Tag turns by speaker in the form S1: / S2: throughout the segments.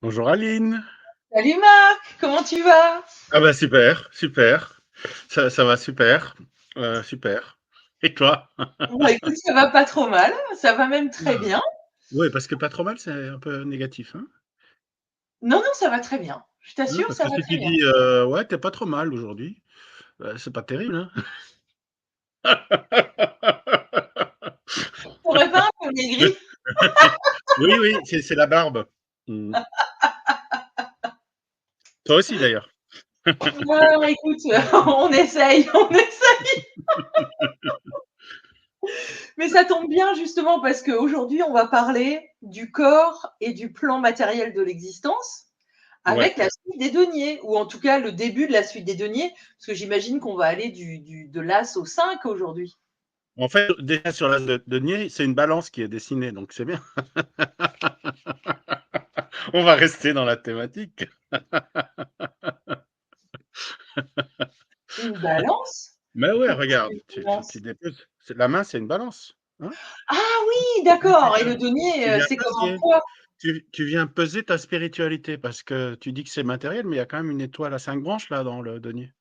S1: Bonjour Aline.
S2: Salut Marc, comment tu vas?
S1: Ah bah super, super. Ça va super, super. Et toi?
S2: Bah écoute, ça va pas trop mal, ça va même très
S1: Ah.
S2: bien.
S1: Ouais, parce que pas trop mal, c'est un peu négatif, hein?
S2: Non, non, ça va très bien. Je
S1: Hein,
S2: t'assure,
S1: parce
S2: ça
S1: que
S2: va
S1: si
S2: très
S1: tu
S2: bien.
S1: dis, ouais, tu pas trop mal aujourd'hui, c'est pas terrible, hein?
S2: T'aurais pas un peu maigri?
S1: Oui, oui, c'est la barbe. Mmh. Toi aussi d'ailleurs.
S2: Ah, écoute, on essaye, on essaye. Mais ça tombe bien justement parce qu'aujourd'hui, on va parler du corps et du plan matériel de l'existence
S1: Ouais.
S2: avec la suite des deniers, ou en tout cas le début de la suite des deniers, parce que j'imagine qu'on va aller de l'As au 5 aujourd'hui.
S1: En fait, déjà sur l'as de denier, c'est une balance qui est dessinée, donc c'est bien. On va rester dans la thématique.
S2: Une balance?
S1: Mais ouais,
S2: Pourquoi c'est
S1: regarde,
S2: une
S1: tu
S2: balance?
S1: déposes la main, c'est une balance, hein?
S2: Ah oui,
S1: Oui, c'est
S2: d'accord. Et
S1: ça.
S2: le denier,
S1: Tu viens
S2: c'est comme un
S1: peser,
S2: poids.
S1: tu viens peser ta spiritualité parce que tu dis que c'est matériel, mais il y a quand même une étoile à 5 branches là dans le denier.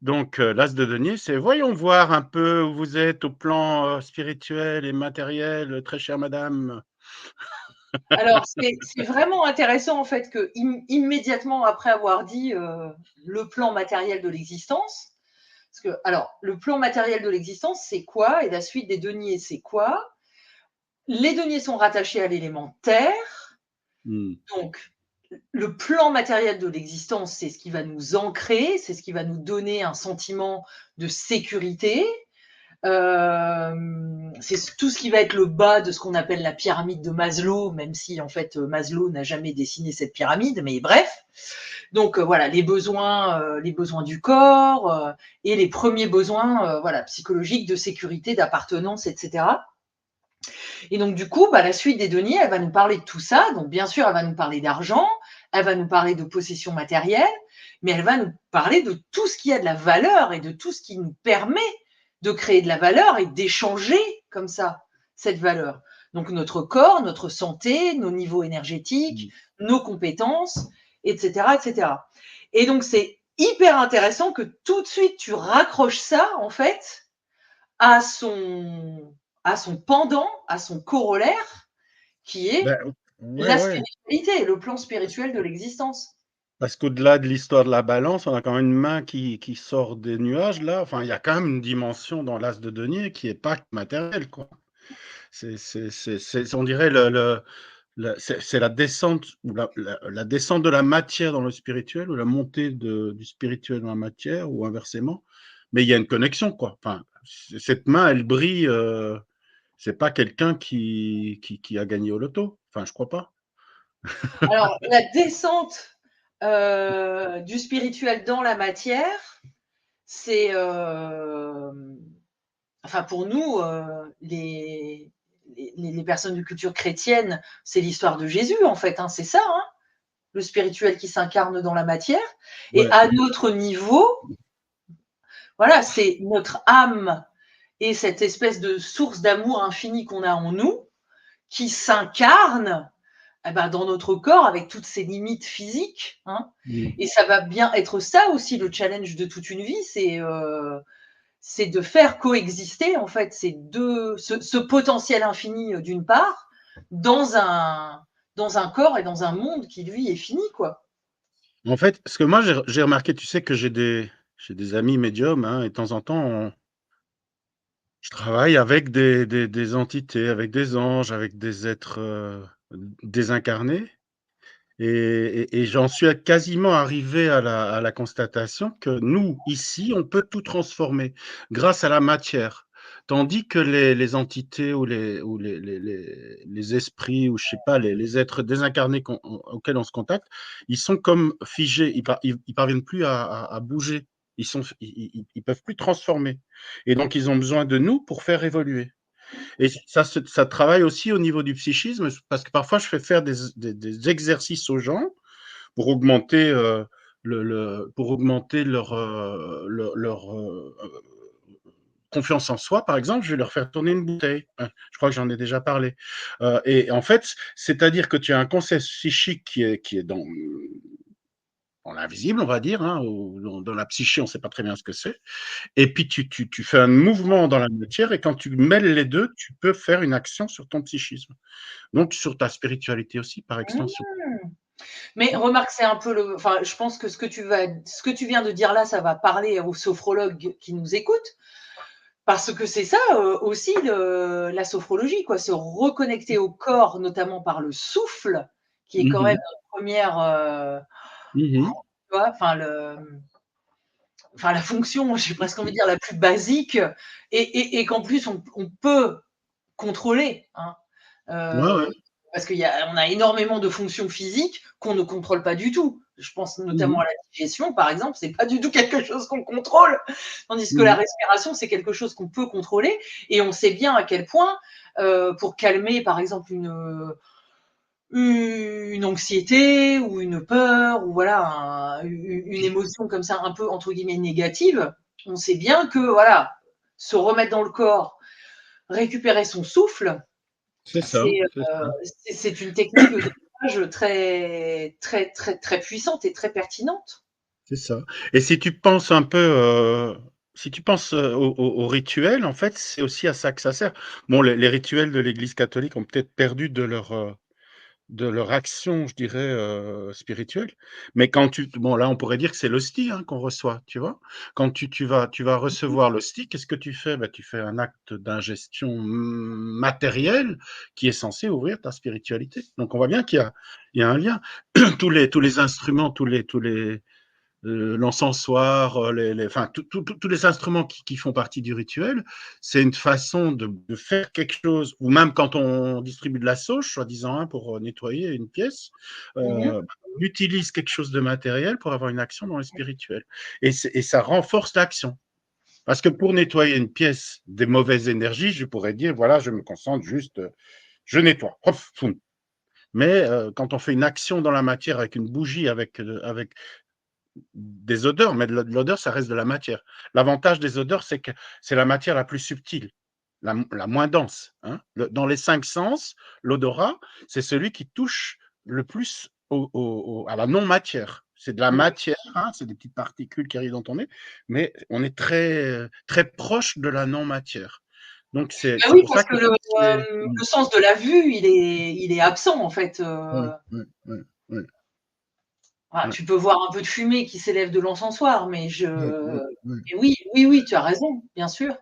S1: Donc l'as de denier, c'est: «Voyons voir un peu où vous êtes au plan, spirituel et matériel, très chère madame».
S2: Alors, c'est vraiment intéressant en fait que immédiatement après avoir dit le plan matériel de l'existence, parce que alors le plan matériel de l'existence, c'est quoi? Et la suite des deniers, c'est quoi? Les deniers sont rattachés à l'élément terre,
S1: Mmh.
S2: donc le plan matériel de l'existence, c'est ce qui va nous ancrer, c'est ce qui va nous donner un sentiment de sécurité. C'est tout ce qui va être le bas de ce qu'on appelle la pyramide de Maslow, même si en fait Maslow n'a jamais dessiné cette pyramide, mais bref. Donc voilà, les besoins du corps et les premiers besoins voilà, psychologiques de sécurité, d'appartenance, etc. Et donc du coup, bah, la suite des deniers, elle va nous parler de tout ça. Donc bien sûr, elle va nous parler d'argent, elle va nous parler de possession matérielle, mais elle va nous parler de tout ce qui a de la valeur et de tout ce qui nous permet de créer de la valeur et d'échanger comme ça cette valeur. Donc notre corps, notre santé, nos niveaux énergétiques,
S1: Mmh.
S2: nos compétences, etc., etc. Et donc c'est hyper intéressant que tout de suite tu raccroches ça en fait à son pendant, à son corollaire, qui est
S1: Bah, ouais,
S2: la
S1: ouais,
S2: spiritualité, le plan spirituel de l'existence.
S1: parce qu'au-delà de l'histoire de la balance, on a quand même une main qui sort des nuages là, enfin il y a quand même une dimension dans l'as de denier qui est pas matérielle, quoi. C'est on dirait c'est la descente ou la descente de la matière dans le spirituel ou la montée du spirituel dans la matière ou inversement, mais il y a une connexion, quoi. Enfin, cette main, elle brille, c'est pas quelqu'un qui a gagné au loto. Enfin, je crois pas.
S2: Alors, la descente du spirituel dans la matière, c'est, enfin pour nous, les personnes de culture chrétienne, c'est l'histoire de Jésus en fait, hein, c'est ça, hein, le spirituel qui s'incarne dans la matière. Et
S1: Ouais.
S2: à notre niveau, voilà, c'est notre âme et cette espèce de source d'amour infini qu'on a en nous qui s'incarne eh ben, dans notre corps avec toutes ses limites physiques. Hein.
S1: Mmh.
S2: Et ça va bien être ça aussi le challenge de toute une vie, c'est de faire coexister en fait ce potentiel infini d'une part dans un corps et dans un monde qui lui est fini quoi.
S1: En fait, ce que moi j'ai remarqué, tu sais que j'ai des amis médiums, hein, et de temps en temps, je travaille avec des entités, avec des anges, avec des êtres, désincarnés. Et j'en suis quasiment arrivé à la constatation que nous, ici, on peut tout transformer grâce à la matière. Tandis que les entités ou les esprits ou je sais pas, les êtres désincarnés auxquels on se contacte, ils sont comme figés, ils parviennent plus à bouger. Ils peuvent plus transformer et donc ils ont besoin de nous pour faire évoluer. Et ça travaille aussi au niveau du psychisme, parce que parfois je fais faire des exercices aux gens pour augmenter, pour augmenter leur, confiance en soi, par exemple, je vais leur faire tourner une bouteille. Je crois que j'en ai déjà parlé. Et en fait, c'est-à-dire que tu as un conseil psychique qui est dans l'invisible, on va dire, hein, ou dans la psyché, on ne sait pas très bien ce que c'est. Et puis, tu fais un mouvement dans la matière, et quand tu mêles les deux, tu peux faire une action sur ton psychisme. Donc, sur ta spiritualité aussi, par extension.
S2: Mmh. Mais remarque, c'est un peu enfin, je pense que ce que tu viens de dire là, ça va parler aux sophrologues qui nous écoutent, parce que c'est ça aussi la sophrologie, quoi, se reconnecter au corps, notamment par le souffle, qui est quand même
S1: Mhm.
S2: notre première,
S1: Mhm.
S2: tu vois, enfin la fonction, j'ai presque envie de dire la plus basique, et qu'en plus on peut contrôler, hein.
S1: Ouais, ouais.
S2: Parce on a énormément de fonctions physiques qu'on ne contrôle pas du tout. Je pense notamment
S1: Mhm.
S2: à la digestion, par exemple, c'est pas du tout quelque chose qu'on contrôle, tandis que la
S1: Mhm.
S2: respiration, c'est quelque chose qu'on peut contrôler, et on sait bien à quel point, pour calmer, par exemple, une anxiété ou une peur, ou voilà, une émotion comme ça un peu entre guillemets négative, on sait bien que voilà, se remettre dans le corps, récupérer son souffle,
S1: C'est ça,
S2: c'est
S1: c'est ça.
S2: c'est une technique de drainage très, très, très, très puissante et très pertinente.
S1: C'est ça. Et si tu penses un peu, si tu penses aux rituels, en fait, c'est aussi à ça que ça sert. Bon, les rituels de l'Église catholique ont peut-être perdu de leur action, je dirais, spirituelle. Mais quand bon, là, on pourrait dire que c'est l'hostie, hein, qu'on reçoit, tu vois? Quand tu vas recevoir l'hostie, qu'est-ce que tu fais? Bah, tu fais un acte d'ingestion matérielle qui est censé ouvrir ta spiritualité. Donc on voit bien il y a un lien. Tous les instruments, tous les l'encensoir, enfin, tous les instruments qui font partie du rituel, c'est une façon de faire quelque chose, ou même quand on distribue de la sauge, soi-disant, hein, pour nettoyer une pièce,
S2: Mmh.
S1: on utilise quelque chose de matériel pour avoir une action dans le spirituel. Et ça renforce l'action. Parce que pour nettoyer une pièce des mauvaises énergies, je pourrais dire, voilà, je me concentre juste, je nettoie. Hop, mais quand on fait une action dans la matière avec une bougie, avec des odeurs, mais l'odeur, ça reste de la matière. L'avantage des odeurs, c'est que c'est la matière la plus subtile, la moins dense. Hein. Dans les 5 sens, l'odorat, c'est celui qui touche le plus à la non-matière. C'est de la
S2: Mmh.
S1: matière, hein, c'est des petites particules qui arrivent dans ton nez, mais on est très, très proche de la non-matière. Donc,
S2: Bah
S1: c'est
S2: oui,
S1: pour
S2: parce
S1: ça
S2: que
S1: que toutes ces...
S2: le sens de la vue, il est absent en fait.
S1: Ouais, ouais, ouais, ouais,
S2: Voilà,
S1: ouais,
S2: tu peux voir un peu de fumée qui s'élève de l'encensoir,
S1: ouais, ouais, ouais.
S2: mais oui, oui, oui, tu as raison, bien sûr.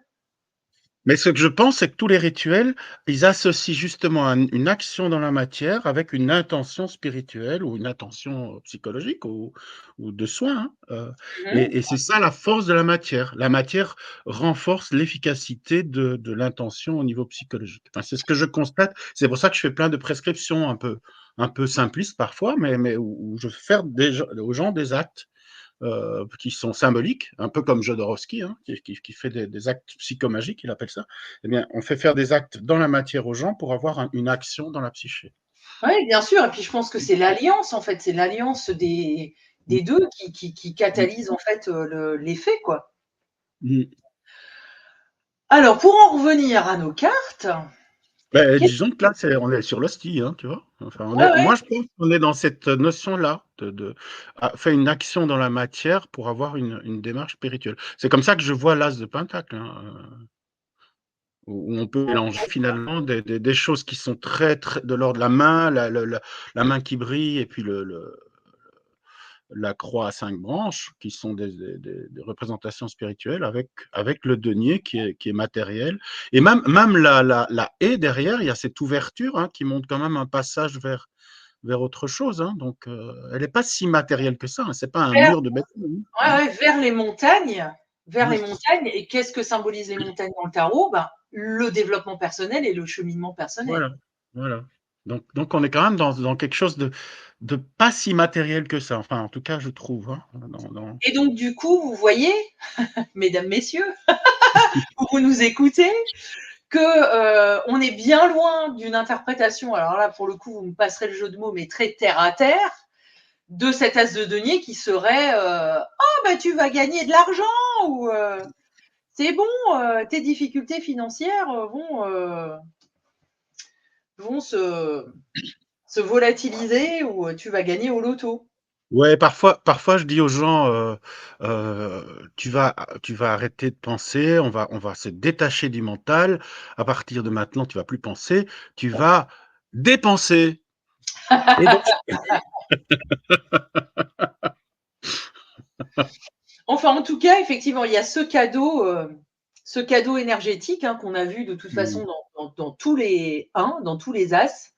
S1: Mais ce que je pense, c'est que tous les rituels, ils associent justement une action dans la matière avec une intention spirituelle ou une intention psychologique ou de soin. Hein,
S2: Mmh.
S1: et c'est ça la force de la matière. La matière renforce l'efficacité de l'intention au niveau psychologique. Enfin, c'est ce que je constate. C'est pour ça que je fais plein de prescriptions un peu simplistes parfois, mais où je fais faire aux gens des actes qui sont symboliques, un peu comme Jodorowsky, hein, qui fait des actes psychomagiques, il appelle ça. Eh bien, on fait faire des actes dans la matière aux gens pour avoir une action dans la psyché.
S2: Ouais, bien sûr, et puis je pense que c'est l'alliance en fait, c'est l'alliance des 2 qui
S1: Mm.
S2: catalyse en fait, l'effet, quoi.
S1: Mm.
S2: Alors pour en revenir à nos cartes,
S1: Ben,
S2: qu'est-ce
S1: disons que là, on est sur l'hostie, hein, tu vois. Enfin,
S2: ouais, ouais,
S1: moi, je pense qu'on est dans cette notion-là faire une action dans la matière pour avoir une démarche spirituelle. C'est comme ça que je vois l'as de Pentacle. Hein, où on peut mélanger finalement des choses qui sont très, très de l'ordre de la main, la main qui brille, et puis la croix à 5 branches, qui sont des représentations spirituelles, avec le denier qui est matériel. Et même la haie derrière, il y a cette ouverture, hein, qui montre quand même un passage vers autre chose. Hein. Donc, elle n'est pas si matérielle que ça. Hein. Ce n'est pas un
S2: vers
S1: mur de béton.
S2: ouais,
S1: Hein.
S2: ouais, vers
S1: Ouais,
S2: les montagnes, et qu'est-ce que symbolisent les montagnes dans le tarot? Ben, le développement personnel et le cheminement personnel.
S1: voilà, voilà. Donc, on est quand même dans quelque chose de pas si matériel que ça. Enfin, en tout cas, je trouve. Hein,
S2: Et donc du coup, vous voyez, mesdames, messieurs, où vous nous écoutez, que on est bien loin d'une interprétation, alors là pour le coup vous me passerez le jeu de mots, mais très terre à terre, de cet as de denier qui serait oh bah tu vas gagner de l'argent, ou c'est bon, tes difficultés financières vont se volatiliser ou tu vas gagner au loto.
S1: Ouais, parfois je dis aux gens, «Tu vas arrêter de penser, on va se détacher du mental. À partir de maintenant, tu vas plus penser, tu vas dépenser» et donc
S2: Enfin, en tout cas, effectivement, il y a ce cadeau énergétique hein, qu'on a vu de toute façon
S1: mmh,
S2: dans tous les dans tous les as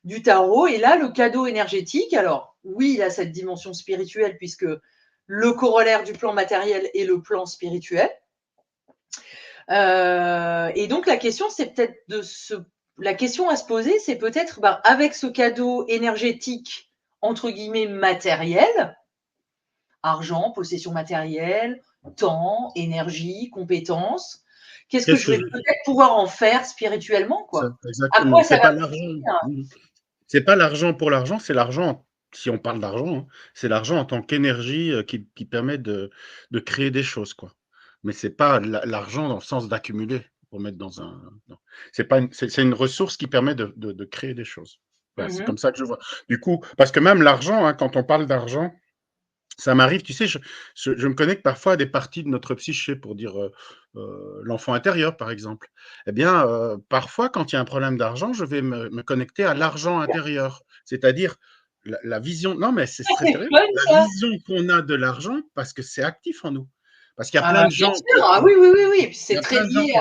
S2: du tarot. Et là, le cadeau énergétique, alors oui, il a cette dimension spirituelle puisque le corollaire du plan matériel est le plan spirituel. Et donc la question, c'est peut-être la question à se poser, c'est peut-être avec ce cadeau énergétique entre guillemets matériel, argent, possession matérielle, temps, énergie, compétences. Qu'est-ce que
S1: qu'est-ce
S2: je
S1: que
S2: vais
S1: je
S2: peut-être pouvoir en faire spirituellement,
S1: ça
S2: quoi? À
S1: exactement,
S2: quoi ça
S1: c'est
S2: va
S1: pas
S2: me
S1: l'argent,
S2: servir?
S1: c'est pas l'argent pour l'argent, c'est l'argent si on parle d'argent, hein, c'est l'argent en tant qu'énergie, qui permet de créer des choses, quoi. Mais c'est pas l'argent dans le sens d'accumuler pour mettre dans un non. C'est pas une c'est une ressource qui permet de créer des choses. Voilà, c'est
S2: Mmh.
S1: comme ça que je vois. Du coup parce que même l'argent, hein, quand on parle d'argent, ça m'arrive, tu sais, je me connecte parfois à des parties de notre psyché pour dire, l'enfant intérieur, par exemple. Eh bien, parfois, quand il y a un problème d'argent, je vais me connecter à l'argent intérieur. C'est-à-dire la vision non, mais c'est
S2: Ah,
S1: très
S2: c'est
S1: sérieux.
S2: fun
S1: La
S2: ça!
S1: vision qu'on a de l'argent parce que c'est actif en nous. Parce qu'il y a
S2: Ah
S1: plein
S2: bah,
S1: de
S2: bien
S1: gens
S2: sûr, ah oui, oui, oui, oui, et puis
S1: il y
S2: c'est
S1: a
S2: très
S1: plein de gens
S2: lié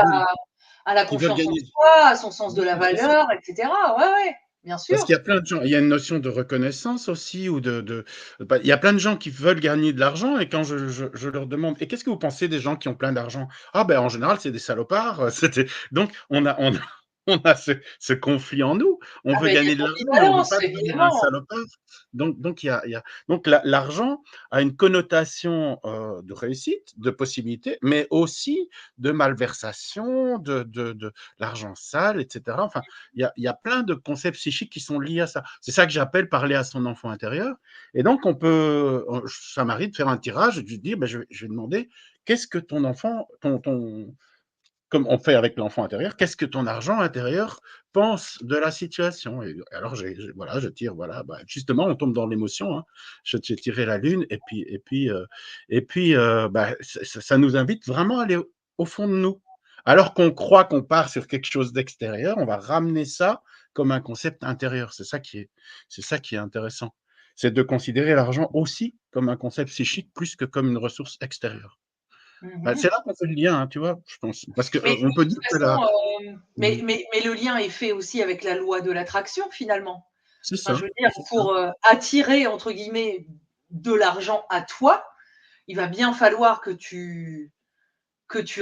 S2: à la
S1: qui veulent
S2: confiance en
S1: gagner
S2: soi, à son sens de la
S1: oui, c'est ça.
S2: valeur et cetera. Ouais, ouais, bien
S1: Parce
S2: sûr.
S1: qu'il y a plein de gens il y a une notion de reconnaissance aussi ou bah, il y a plein de gens qui veulent gagner de l'argent et quand je leur demande: «Et qu'est-ce que vous pensez des gens qui ont plein d'argent?» «Ah ben, en général, c'est des salopards», c'était donc on a on a ce conflit en nous. On
S2: Ah
S1: veut
S2: bah, il y a
S1: gagner
S2: de
S1: de l'argent, mais on veut
S2: l'ambivalence,
S1: pas devenir un
S2: évidemment.
S1: salopard. Donc il y a donc l'argent a une connotation, de réussite, de possibilité, mais aussi de malversation, de l'argent sale et cetera. Enfin, il y a plein de concepts psychiques qui sont liés à ça. C'est ça que j'appelle parler à son enfant intérieur. Et donc, ça m'arrive de faire un tirage et de lui dire, ben, je vais demander, qu'est-ce que ton enfant, comme on fait avec l'enfant intérieur, qu'est-ce que ton argent intérieur pense de la situation? Et alors, voilà, je tire, voilà, bah, justement, on tombe dans l'émotion, hein. J'ai tiré la lune bah, ça nous invite vraiment à aller au fond de nous. Alors qu'on croit qu'on part sur quelque chose d'extérieur, on va ramener ça comme un concept intérieur. C'est ça qui est intéressant. C'est de considérer l'argent aussi comme un concept psychique plus que comme une ressource extérieure. Bah, c'est
S2: Mmh.
S1: là qu'on fait le lien, hein, tu vois? Je pense. Parce que,
S2: Mais de
S1: on peut
S2: toute
S1: dire que
S2: façon,
S1: mmh,
S2: mais le lien est fait aussi avec la loi de l'attraction, finalement.
S1: c'est
S2: Enfin,
S1: ça,
S2: je veux dire,
S1: c'est ça.
S2: pour, «attirer» entre guillemets de l'argent à toi, il va bien falloir que tu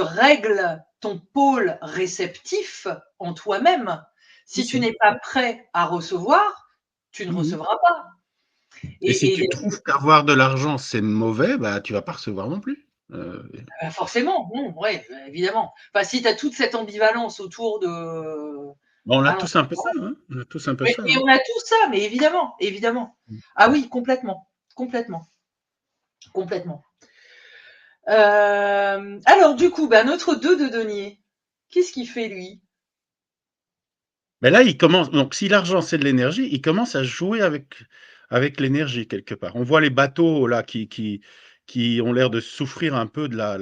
S2: règles ton pôle réceptif en toi-même.
S1: C'est
S2: Si tu
S1: ça.
S2: n'es pas prêt à recevoir, tu ne
S1: Mmh mh.
S2: recevras pas.
S1: Et si
S2: Et
S1: tu trouves qu'avoir de l'argent, c'est mauvais, bah, tu vas pas recevoir non plus.
S2: forcément, non, ouais, évidemment. Enfin, si tu as toute cette ambivalence autour de
S1: Bah, on a
S2: ah non,
S1: tous un peu ça, hein, on a tous un peu
S2: mais
S1: ça, hein.
S2: on a tout ça, mais évidemment, évidemment.
S1: Mmh.
S2: Ah oui, complètement, complètement, complètement. Alors du coup, bah, notre 2 de denier, qu'est-ce qu'il fait lui?
S1: Mais là, il commence donc si l'argent, c'est de l'énergie, il commence à jouer avec l'énergie quelque part. On voit les bateaux là qui ont l'air de souffrir un peu de la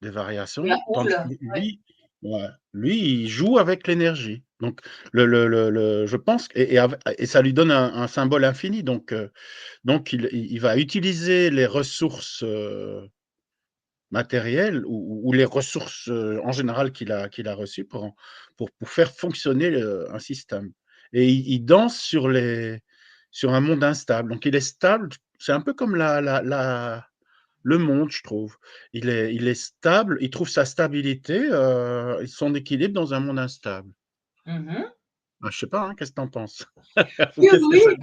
S1: des
S2: La
S1: variations, tandis que
S2: houle, ouais.
S1: ouais, lui, il joue avec l'énergie. Donc je pense et ça lui donne un symbole infini. Donc il va utiliser les ressources, matérielles ou les ressources, en général qu'il a reçues pour faire fonctionner un système. Et il danse sur un monde instable. Donc il est stable, c'est un peu comme le monde, je trouve. Il est stable, il trouve sa stabilité, et son équilibre dans un monde instable.
S2: Mmh.
S1: Bah, je sais pas, hein, qu'est-ce que tu en penses? Ou
S2: Oui,
S1: qu'est-ce que
S2: oui,
S1: ça te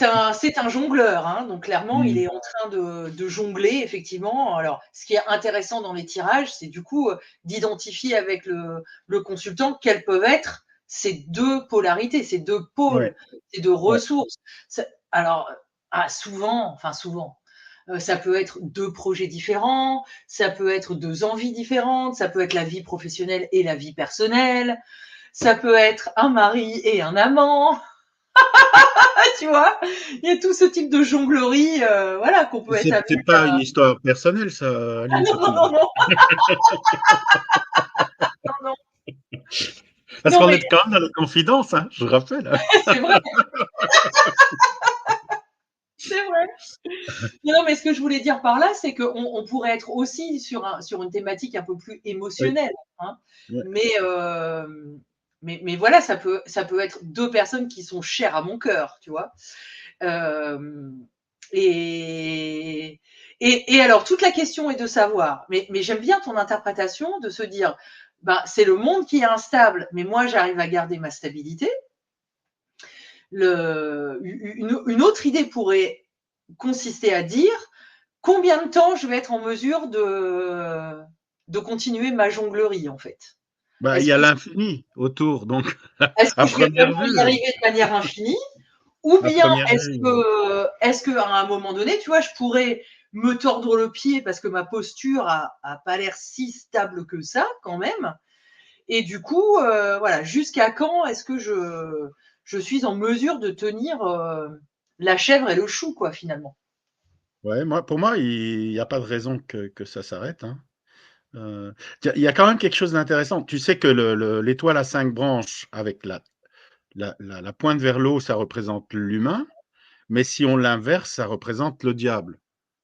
S2: bah,
S1: dit?
S2: c'est un jongleur, hein, donc clairement, il
S1: Mmh.
S2: est en train de jongler effectivement. Alors, ce qui est intéressant dans les tirages, c'est du coup, d'identifier avec le consultant quelles peuvent être ces 2 polarités, ces 2
S1: Ouais,
S2: pôles, ces 2
S1: ouais.
S2: ressources. C'est alors, souvent, enfin souvent. Ça peut être 2 projets différents, ça peut être 2 envies différentes, ça peut être la vie professionnelle et la vie personnelle, ça peut être un mari et un amant, tu vois? Il y a tout ce type de jonglerie, voilà, qu'on peut être
S1: C'est
S2: amené
S1: pas une
S2: à.
S1: histoire personnelle, ça,
S2: Ah
S1: Aline, ce
S2: non,
S1: que
S2: non,
S1: tu
S2: non,
S1: dis.
S2: non, non, non.
S1: Parce
S2: Non,
S1: qu'on
S2: mais
S1: est quand même dans les confidences, hein, je rappelle, hein.
S2: c'est vrai, c'est vrai. Non, non, mais ce que je voulais dire par là, c'est qu'on pourrait être aussi sur une thématique un peu plus
S1: Oui,
S2: émotionnelle, hein.
S1: ouais.
S2: Mais, mais voilà, ça peut être 2 personnes qui sont chères à mon cœur, tu vois. Euh, et, et alors, toute la question est de savoir, mais j'aime bien ton interprétation de se dire, ben, c'est le monde qui est instable, mais moi, j'arrive à garder ma stabilité. Une autre idée pourrait consister à dire combien de temps je vais être en mesure de continuer ma jonglerie, en fait.
S1: Bah, il
S2: Est-ce
S1: y a
S2: que,
S1: l'infini autour, donc
S2: est-ce
S1: à
S2: que je vais
S1: première
S2: vraiment y
S1: vue,
S2: arriver de manière infinie? Ou
S1: à
S2: bien
S1: première
S2: est-ce
S1: vue.
S2: que, est-ce qu'à un moment donné, tu vois, je pourrais me tordre le pied parce que ma posture a pas l'air si stable que ça, quand même. Et du coup, voilà, jusqu'à quand est-ce que je suis en mesure de tenir la chèvre et le chou, quoi, finalement.
S1: Ouais, moi, pour moi, il y a pas de raison que ça s'arrête, hein. Tiens, il y a quand même quelque chose d'intéressant. Tu sais que l'étoile à 5 branches avec la pointe vers le haut, ça représente l'humain, mais si on l'inverse, ça représente le diable,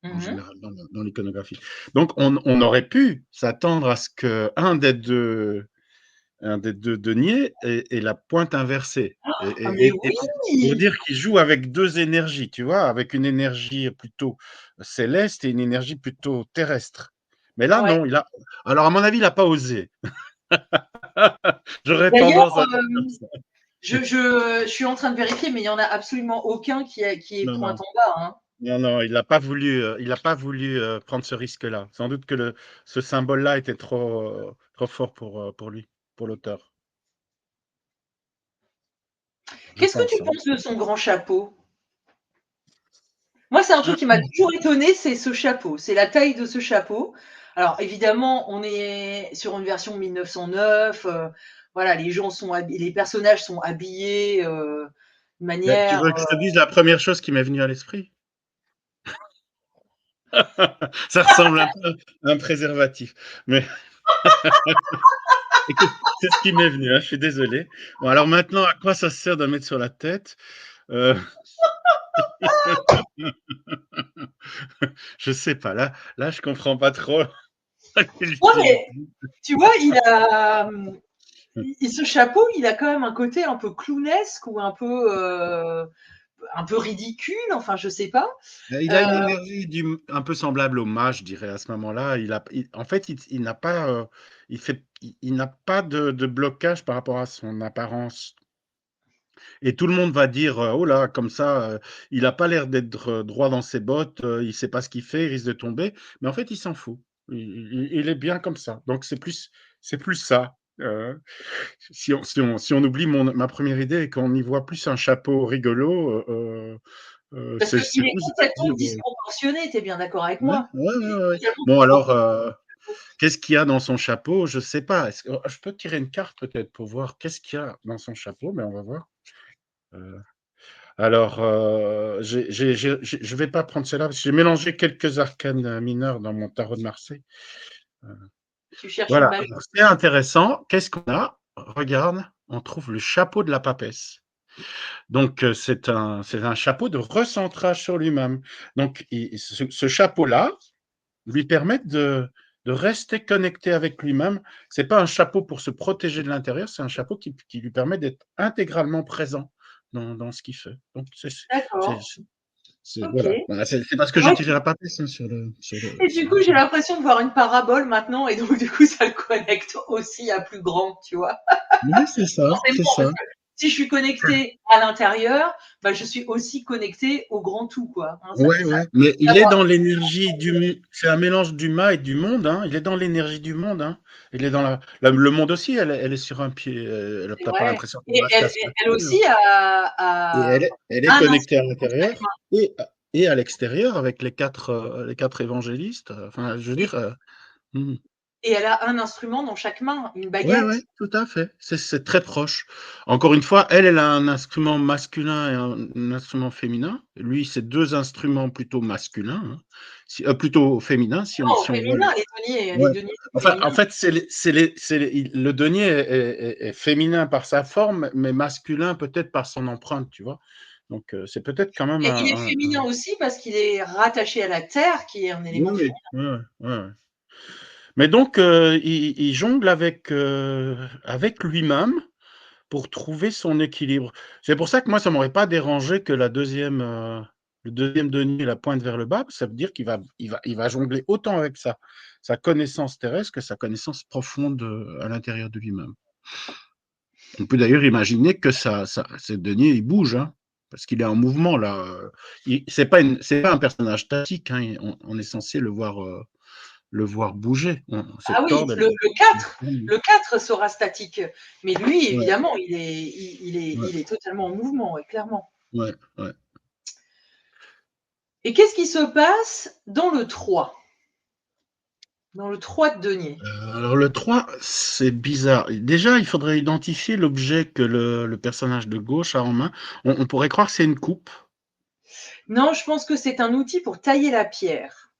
S1: en
S2: Mhm.
S1: général, dans l'iconographie. Donc on aurait pu s'attendre à ce qu'un des deux deniers ait la pointe inversée
S2: Ah, mais
S1: pour
S2: oui!
S1: dire qu'il joue avec 2 énergies, tu vois? Avec une énergie plutôt céleste et une énergie plutôt terrestre. Mais là,
S2: Ouais.
S1: non, alors à mon avis, il a pas osé. J'aurais
S2: D'ailleurs,
S1: tendance à dire comme ça.
S2: je suis en train de vérifier, mais il n'y en a absolument aucun qui est
S1: Non,
S2: pointe
S1: non.
S2: en bas, hein.
S1: Non, non, il a pas voulu prendre ce risque-là. Sans doute que ce symbole-là était trop fort pour lui, pour l'auteur, je
S2: Qu'est-ce que tu
S1: pense, hein.
S2: penses de son grand chapeau? Moi, c'est un truc qui m'a toujours étonné, c'est ce chapeau, c'est la taille de ce chapeau. Alors évidemment, on est sur une version 1909, voilà, les personnages sont habillés de
S1: Mais tu
S2: manière.
S1: veux que je te dise la première chose qui m'est venue à l'esprit? Ça ressemble un peu à un préservatif, mais écoute, c'est ce qui m'est venu, hein, je suis désolé. Bon, alors maintenant, à quoi ça sert de mettre sur la tête? Heu, je sais pas, là, je comprends pas trop
S2: Non, mais
S1: l'utilité.
S2: tu vois, ce chapeau, il a quand même un côté un peu clownesque ou un peu ridicule, enfin, je sais pas.
S1: Il a
S2: Euh,
S1: une énergie un peu semblable au mage, je dirais, à ce moment-là. En fait, il n'a pas, il n'a pas de blocage par rapport à son apparence. Et tout le monde va dire, «Oh là, comme ça, il a pas l'air d'être, droit dans ses bottes, il sait pas ce qu'il fait, il risque de tomber». Mais en fait, il s'en fout. Il est bien comme ça. Donc c'est plus ça, si on oublie ma première idée et qu'on y voit plus un chapeau rigolo,
S2: Parce
S1: c'est
S2: qu'il est
S1: plus de se
S2: complètement
S1: dire,
S2: disproportionné, tu es bien d'accord avec
S1: ouais,
S2: moi?
S1: ouais,
S2: Il est
S1: ouais, ouais.
S2: totalement
S1: Bon alors,
S2: disproportionné.
S1: qu'est-ce qu'il y a dans son chapeau? Je sais pas. Est-ce que je peux tirer une carte peut-être pour voir qu'est-ce qu'il y a dans son chapeau? Mais on va voir. Heu Alors, je vais pas prendre celle-là parce que j'ai mélangé quelques arcanes, mineurs dans mon tarot de Marseille. Heu,
S2: Tu cherches une
S1: voilà,
S2: magie.
S1: alors c'est intéressant. Qu'est-ce qu'on a? Regarde, on trouve le chapeau de la papesse. Donc, c'est un chapeau de recentrage sur lui-même. Donc ce chapeau-là lui permet de rester connecté avec lui-même. C'est pas un chapeau pour se protéger de l'intérieur, c'est un chapeau qui lui permet d'être intégralement présent dans ce qu'il fait. Donc c'est
S2: D'accord, OK.
S1: voilà, c'est parce que j'ai
S2: Ouais,
S1: tiré la papesse, hein, sur le
S2: et du coup, j'ai l'impression de voir une parabole maintenant et donc du coup, ça le connecte aussi à plus grand, tu vois?
S1: oui, c'est ça, c'est
S2: Forcément,
S1: ça.
S2: parce que si je suis connectée à l'intérieur, bah, je suis aussi connectée au grand tout, quoi, hein,
S1: Ouais,
S2: ça
S1: ouais, mais
S2: ça
S1: il est
S2: va.
S1: dans l'énergie c'est un mélange d'humain et du monde, hein. Il est dans l'énergie du monde, hein. Il est dans le monde aussi, elle est sur un pied,
S2: C'est
S1: tu pas
S2: vrai.
S1: l'impression qu'elle
S2: Et
S1: reste
S2: elle
S1: à 5
S2: elle elle
S1: pieds,
S2: aussi
S1: et
S2: a
S1: elle est
S2: un
S1: connectée à
S2: instant dans chaque
S1: l'intérieur
S2: main.
S1: et et à l'extérieur avec les 4 évangélistes. Enfin, je veux
S2: Et,
S1: dire, mmh.
S2: et elle a un instrument dans chaque main, une
S1: Ouais, ouais,
S2: baguette.
S1: tout à fait. C'est très proche. Encore une fois, elle a un instrument masculin et un instrument féminin. Lui, c'est 2 instruments plutôt masculins, hein, plutôt féminins,
S2: Non,
S1: si on voit
S2: féminin, les
S1: ouais.
S2: deniers sont
S1: Enfin, en
S2: féminins.
S1: fait, le denier est féminin par sa forme, mais masculin peut-être par son empreinte, tu vois? Donc, c'est peut-être quand même
S2: Et il est féminin aussi parce qu'il est rattaché à la terre, qui est un
S1: oui,
S2: élément
S1: oui.
S2: féminin.
S1: Ouais, ouais, ouais, ouais. Mais donc, il jongle avec lui-même pour trouver son équilibre. C'est pour ça que moi, ça m'aurait pas dérangé que le deuxième denier la pointe vers le bas. Ça veut dire il va jongler autant avec sa connaissance terrestre que sa connaissance profonde à l'intérieur de lui-même. On peut d'ailleurs imaginer que ce denier, il bouge, hein, parce qu'il est en mouvement là. C'est pas un personnage statique, hein, on est censé le voir bouger.
S2: Ah
S1: Cette
S2: oui,
S1: corde,
S2: le 4, le 4 sera statique. Mais lui,
S1: ouais,
S2: évidemment,
S1: ouais,
S2: il est totalement en mouvement, ouais, clairement.
S1: ouais, ouais.
S2: Et qu'est-ce qui se passe dans le 3? Dans le 3 de denier?
S1: Alors le 3, c'est bizarre. Déjà, il faudrait identifier l'objet que le personnage de gauche a en main. On pourrait croire que c'est une coupe.
S2: Non, je pense que c'est un outil pour tailler la pierre.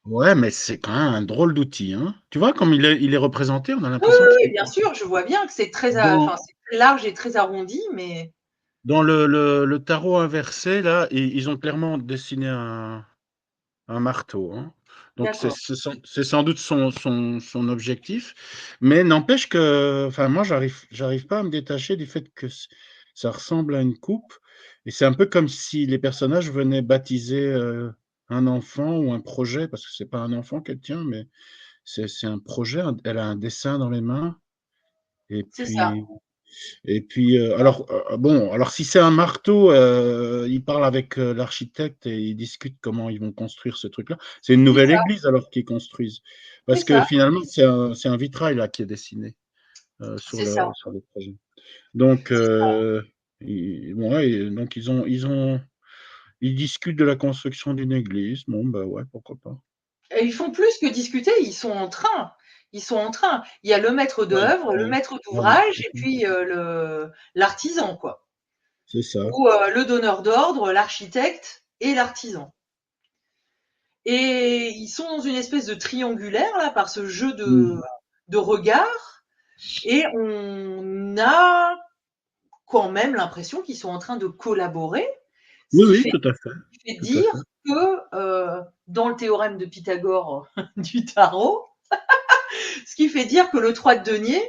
S1: Ouais, mais c'est quand même un drôle d'outil, hein. Tu vois comme il est représenté, on a
S2: Oui,
S1: l'impression
S2: oui,
S1: qu'il
S2: oui,
S1: est
S2: bien sûr, je vois bien que c'est très,
S1: dans
S2: enfin, c'est très large et très arrondi, mais
S1: dans le tarot inversé là, ils ont clairement dessiné un marteau, hein. Donc
S2: d'accord.
S1: c'est sans doute son objectif, mais n'empêche que enfin moi j'arrive pas à me détacher du fait que ça ressemble à une coupe et c'est un peu comme si les personnages venaient baptiser, un enfant ou un projet parce que c'est pas un enfant qu'elle tient, mais c'est un projet, elle a un dessin dans les mains et
S2: C'est ça,
S1: puis alors, bon, alors si c'est un marteau, ils parlent avec, l'architecte et ils discutent comment ils vont construire ce truc-là. C'est une
S2: c'est
S1: nouvelle
S2: ça,
S1: église alors qu'ils construisent.
S2: c'est
S1: Parce que
S2: ça,
S1: finalement, c'est un vitrail là qui est dessiné,
S2: c'est ça,
S1: sur le projet. Donc,
S2: c'est ça.
S1: ils bon, ouais et donc ils discutent de la construction d'une église. Bon, bah, ouais, pourquoi pas.
S2: Et ils font plus que discuter, ils sont en train. Ils sont en train. Il y a le maître
S1: Ouais,
S2: d'œuvre, le
S1: ouais,
S2: maître
S1: ouais,
S2: d'ouvrage
S1: c'est
S2: et
S1: ça.
S2: puis, l'artisan, quoi.
S1: C'est ça.
S2: Ou, le donneur d'ordre, l'architecte et l'artisan. Et ils sont dans une espèce de triangulaire, là, par ce jeu
S1: Mmh.
S2: de regard. Et on a quand même l'impression qu'ils sont en train de collaborer, ce
S1: Oui,
S2: qui
S1: oui,
S2: fait, fait
S1: tout à
S2: dire
S1: fait.
S2: que dans le théorème de Pythagore du tarot, ce qui fait dire que le 3 de denier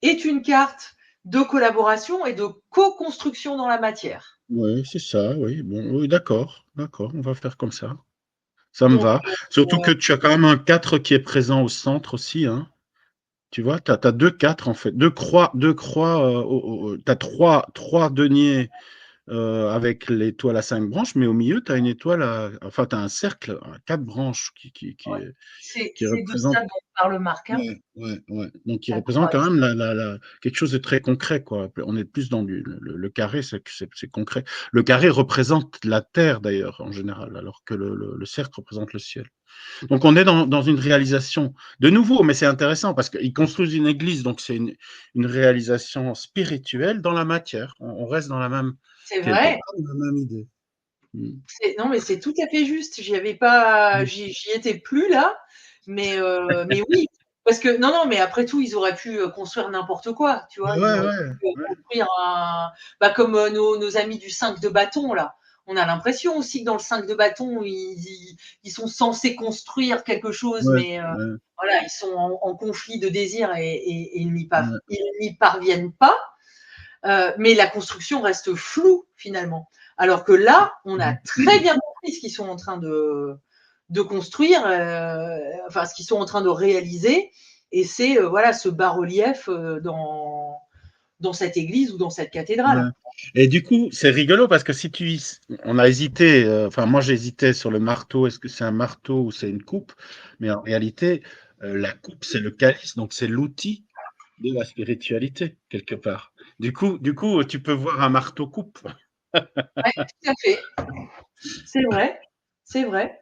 S2: est une carte de collaboration et de co-construction dans la matière.
S1: Ouais, c'est ça, oui, bon, oui, d'accord, on va faire comme ça. Ça me
S2: Donc,
S1: va. Surtout que tu as quand même un 4 qui est présent au centre aussi, hein. Tu vois? Tu as 2 4 en fait, 2 croix, tu as 3 deniers, avec l'étoile à 5 branches, mais au milieu, tu as une étoile à enfin, tu as un cercle à 4 branches
S2: ouais,
S1: qui
S2: c'est de ça
S1: représente
S2: dont parle Marc, hein,
S1: ouais, ouais, ouais, donc qui
S2: la
S1: représente
S2: croix.
S1: quand même la quelque chose de très concret, quoi. On est plus dans le carré, c'est concret. Le carré représente la terre d'ailleurs, en général, alors que le cercle représente le ciel. Donc on est dans une réalisation de nouveau, mais c'est intéressant parce qu'ils construisent une église, donc c'est une réalisation spirituelle dans la matière. On reste dans la même
S2: C'est
S1: quelque
S2: vrai.
S1: part dans la même idée. Mmh.
S2: Non, mais c'est tout à fait juste. J'y avais pas,
S1: Mmh.
S2: j'y étais plus là, mais oui, parce que non, non, mais après tout, ils auraient pu construire n'importe quoi, tu
S1: Bah,
S2: vois. Ils
S1: ouais,
S2: auraient
S1: ouais,
S2: pu
S1: ouais.
S2: construire un, bah, comme nos amis du 5 de bâton là. On a l'impression aussi que dans le 5 de bâton, ils sont censés construire quelque chose,
S1: Ouais,
S2: mais
S1: ouais,
S2: voilà, ils sont en conflit de désir et
S1: ouais.
S2: ils n'y parviennent pas. Mais la construction reste floue finalement. Alors que là, on a très bien compris ce qu'ils sont en train de construire, enfin ce qu'ils sont en train de réaliser, et c'est voilà ce bas-relief dans cette église ou dans cette
S1: Ouais.
S2: cathédrale.
S1: Et du coup, c'est rigolo parce que si on a hésité, enfin moi j'hésitais sur le marteau, est-ce que c'est un marteau ou c'est une coupe? Mais en réalité, la coupe, c'est le calice, donc c'est l'outil de la spiritualité quelque part. Du coup, tu peux voir un marteau coupe.
S2: Ouais, tout à fait. C'est vrai, c'est vrai.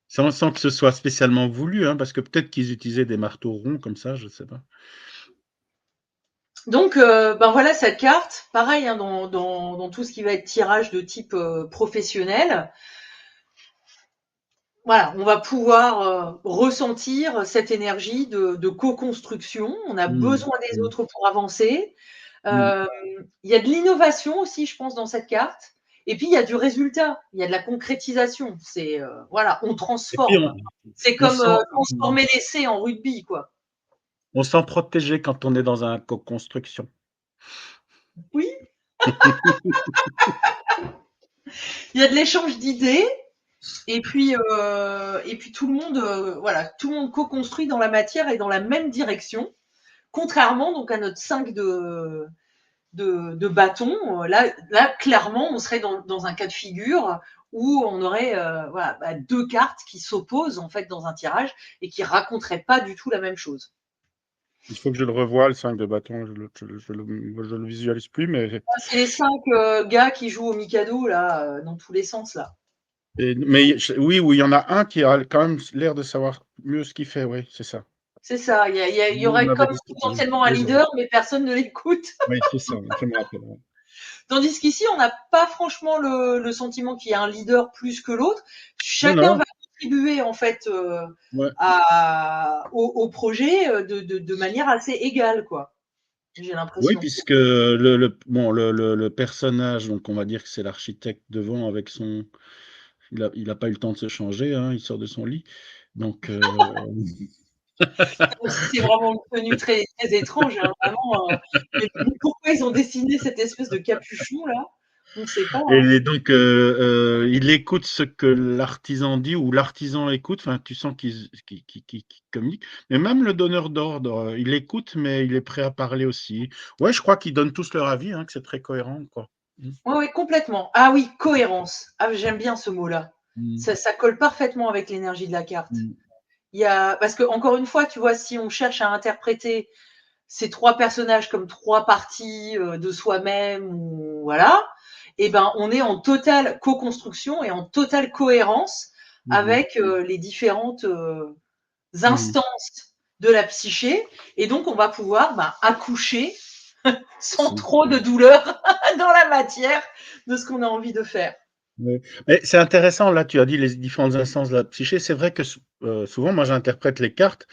S1: Sans que ce soit spécialement voulu, hein, parce que peut-être qu'ils utilisaient des marteaux ronds comme ça, je sais pas.
S2: Donc, ben voilà cette carte, pareil hein, dans tout ce qui va être tirage de type professionnel. Voilà, on va pouvoir ressentir cette énergie de co-construction. On a
S1: Mmh.
S2: besoin des
S1: Mmh.
S2: autres pour avancer.
S1: Mmh.
S2: Euh, il y a de l'innovation aussi, je pense, dans cette carte. Et puis il y a du résultat, il y a de la concrétisation. C'est voilà, on
S1: Et puis
S2: transforme. C'est
S1: on
S2: comme
S1: sent
S2: transformer l'essai en rugby, quoi.
S1: on se sent protégé quand on est dans un co-construction.
S2: Oui, il y a de l'échange d'idées. Et puis tout le monde, voilà, tout le monde co-construit dans la matière et dans la même direction. Contrairement donc à notre 5 de bâton, là, clairement, on serait dans un cas de figure où on aurait voilà, deux cartes qui s'opposent en fait dans un tirage et qui raconteraient pas du tout la même chose.
S1: Il faut que je le revoie le 5 de bâton, je le visualise plus, mais
S2: C'est les 5 gars qui jouent au Mikado là, dans tous les sens là.
S1: oui, oui, il y en a un qui a quand même l'air de savoir mieux ce qu'il fait, oui, c'est ça.
S2: C'est ça. Il y
S1: Vous
S2: aurait
S1: m'avez
S2: comme
S1: dit
S2: potentiellement un
S1: déjà.
S2: leader, mais personne ne l'écoute.
S1: Oui, c'est ça, je me rappelle, ouais.
S2: Tandis qu'ici, on n'a pas franchement le sentiment qu'il y a un leader plus que l'autre.
S1: Non,
S2: Chacun
S1: non,
S2: va contribuer en fait
S1: ouais.
S2: au projet de manière assez égale, quoi. J'ai
S1: Oui,
S2: l'impression.
S1: puisque bon, le personnage, donc on va dire que c'est l'architecte devant avec son il a pas eu le temps de se changer, hein, il sort de son lit. Donc
S2: Aussi, c'est vraiment une tenue très, très étrange, hein, vraiment. Mais pourquoi ils ont dessiné cette espèce de capuchon là? On ne sait pas. Hein.
S1: et donc il écoute ce que l'artisan dit ou l'artisan écoute, enfin tu sens qu'ils communiquent. Mais même le donneur d'ordre, il écoute, mais il est prêt à parler aussi. Ouais, je crois qu'ils donnent tous leur avis, hein, que c'est très cohérent, quoi. Mmh.
S2: Ouais, ouais, complètement. Ah oui, cohérence. Ah, j'aime bien ce mot-là.
S1: Mmh.
S2: Ça colle parfaitement avec l'énergie de la carte.
S1: Mmh.
S2: Parce que encore une fois, tu vois, si on cherche à interpréter ces trois personnages comme trois parties de soi-même, ou voilà, et ben on est en totale co-construction et en totale cohérence
S1: Mmh.
S2: avec les différentes
S1: Mmh.
S2: instances de la psyché, et donc on va pouvoir accoucher sans
S1: Si.
S2: trop de douleur dans la matière de ce qu'on a envie de faire.
S1: Ouais. Mais c'est intéressant, là, tu as dit les différentes instances de la psyché. C'est vrai que souvent, moi, j'interprète les cartes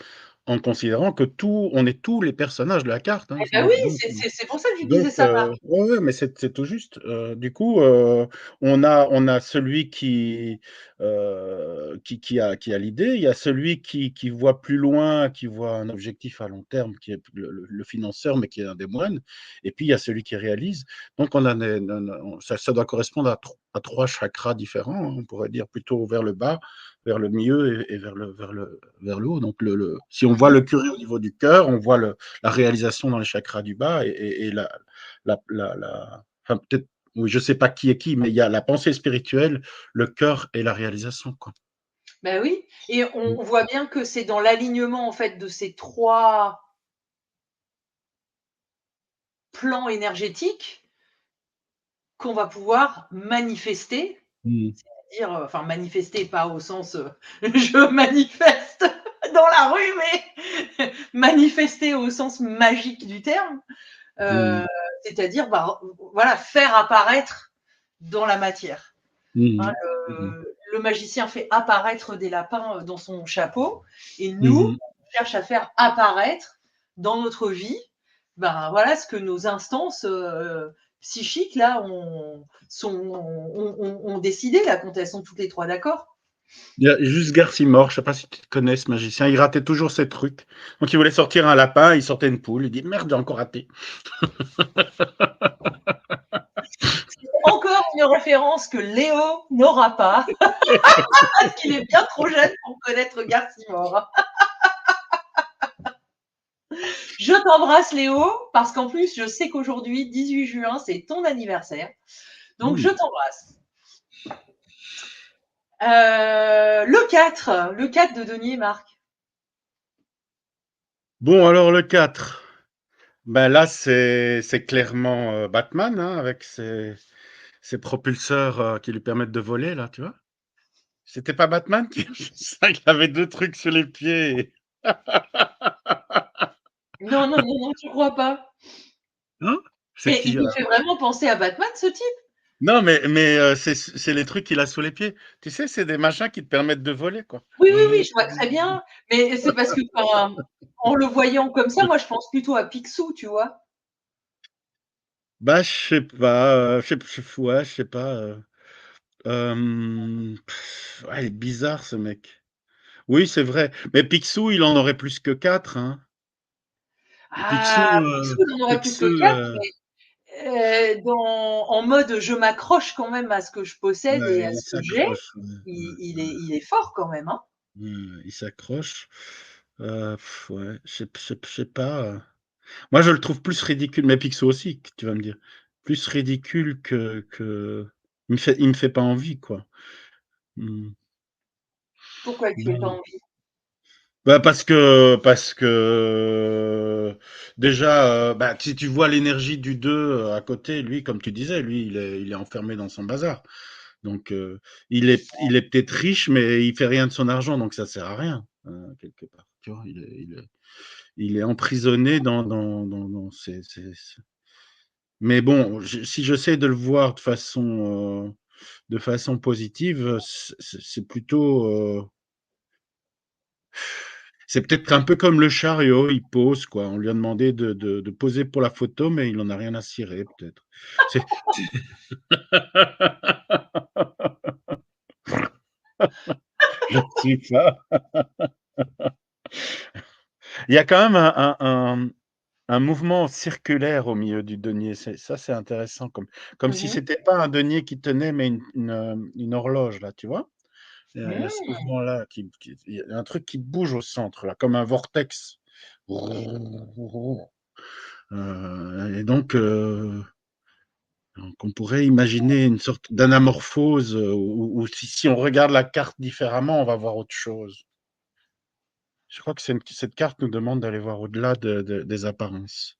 S1: en considérant que on est tous les personnages de la carte, hein.
S2: Eh ben oui,
S1: Donc
S2: c'est pour ça que je
S1: donc
S2: disais ça, Marc.
S1: ouais, ouais, mais c'est tout juste. Du coup, on a celui qui a l'idée, il y a celui qui voit plus loin, qui voit un objectif à long terme, qui est le financeur, mais qui est un des moines, et puis il y a celui qui réalise. Donc on a des non, non, ça doit correspondre à 3 chakras différents, hein, on pourrait dire plutôt vers le bas, vers le milieu et vers le haut. Donc si on voit
S2: Mhm.
S1: le curé au niveau du cœur, on voit la réalisation dans les chakras du bas et enfin, peut-être, oui, je sais pas qui est qui, mais il y a la pensée spirituelle, le cœur et la réalisation, quoi.
S2: Ben oui, et
S1: Mmh.
S2: on voit bien que c'est dans l'alignement en fait de ces trois plans énergétiques qu'on va pouvoir manifester,
S1: Mmh.
S2: c'est-à-dire, enfin manifester pas au sens je manifeste dans la rue, mais manifester au sens magique du terme,
S1: Mmh.
S2: euh, c'est-à-dire voilà, faire apparaître dans la matière. Hein,
S1: Mmh. Mmh.
S2: le magicien fait apparaître des lapins dans son chapeau, et nous,
S1: Mmh.
S2: on cherche à faire apparaître dans notre vie, voilà ce que nos instances psychiques là ont décidé là quand elles sont toutes les trois d'accord.
S1: Il y a juste Garcimore, je sais pas si tu connais ce magicien, il ratait toujours ses trucs. Donc il voulait sortir un lapin, il sortait une poule, il dit: «Merde, j'ai encore raté».
S2: C'est encore une référence que Léo n'aura pas, parce qu'il est bien trop jeune pour connaître Garcimore. Je t'embrasse Léo, parce qu'en plus je sais qu'aujourd'hui, 18 juin, c'est ton anniversaire. Donc je
S1: Mmh.
S2: t'embrasse. Le 4 de Denier, Marc.
S1: Bon alors le 4. Ben là, c'est clairement Batman, hein, avec ses propulseurs qui lui permettent de voler, là, tu vois? C'était pas Batman qui ça, il avait 2 trucs sur les pieds et
S2: Non, non, non, non, je crois pas.
S1: hein? C'est
S2: Mais il
S1: qui
S2: te
S1: alors?
S2: fait vraiment penser à Batman, ce type?
S1: Non, mais c'est les trucs qu'il a sous les pieds. Tu sais, c'est des machins qui te permettent de voler, quoi.
S2: Oui, oui, oui, je vois très bien, mais c'est parce que, enfin, en le voyant comme ça, moi, je pense plutôt à Picsou, tu vois?
S1: Bah, je sais pas, ouais, je sais pas, ouais, il est bizarre ce mec. Oui, c'est vrai, mais Picsou, il en aurait plus que 4, hein.
S2: Ah,
S1: Picsou,
S2: Picsou, il en aurait plus que
S1: Picsou,
S2: 4, mais dans en mode je m'accroche quand même à ce que je possède et
S1: ouais,
S2: à
S1: il
S2: ce que j'ai,
S1: s'accroche, ouais, ouais,
S2: il est fort quand même, hein.
S1: il s'accroche, ouais, je sais pas, moi, je le trouve plus ridicule, mais Picsou aussi, tu vas me dire. Plus ridicule que il me fait pas envie, quoi. Mmh.
S2: Pourquoi il te fait pas
S1: Non.
S2: envie?
S1: Bah, parce que déjà, bah, si tu vois l'énergie du 2 à côté, lui, comme tu disais, lui, il est enfermé dans son bazar. Donc, il est peut-être riche, mais il fait rien de son argent, donc ça sert à rien, quelque part. Tu vois? Il est emprisonné dans ses mais bon, si j'essaie de le voir de façon positive, c'est plutôt, c'est peut-être un peu comme le chariot, il pose quoi. On lui a demandé de poser pour la photo, mais il en a rien à cirer peut-être. C'est je ne sais pas. Il y a quand même un mouvement circulaire au milieu du denier. C'est intéressant comme
S2: Mmh
S1: si
S2: mh.
S1: c'était pas un denier qui tenait, mais une horloge là, tu vois? Il y a ce
S2: Mmh.
S1: mouvement-là qui il y a un truc qui bouge au centre là, comme un vortex. Et donc on pourrait imaginer une sorte d'anamorphose, où si on regarde la carte différemment, on va voir autre chose. Je crois que cette carte nous demande d'aller voir au-delà des apparences.